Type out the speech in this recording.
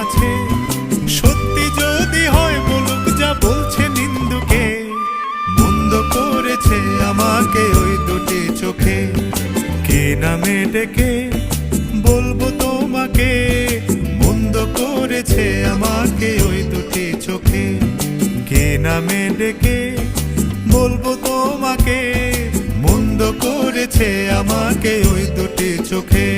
আছে। সত্যি যদি হয় বলুক যা বলছে নিন্দুকে, মন্দ করেছে আমাকে ওই দুটি চোখে। কে নামে ডেকে বলবো তোমাকে, মন্দ করেছে আমাকে ওই দুটি চোখে। কে নামে ডেকে বলবো তোমাকে, মন্দ করেছে আমাকে ওই দুটি চোখে।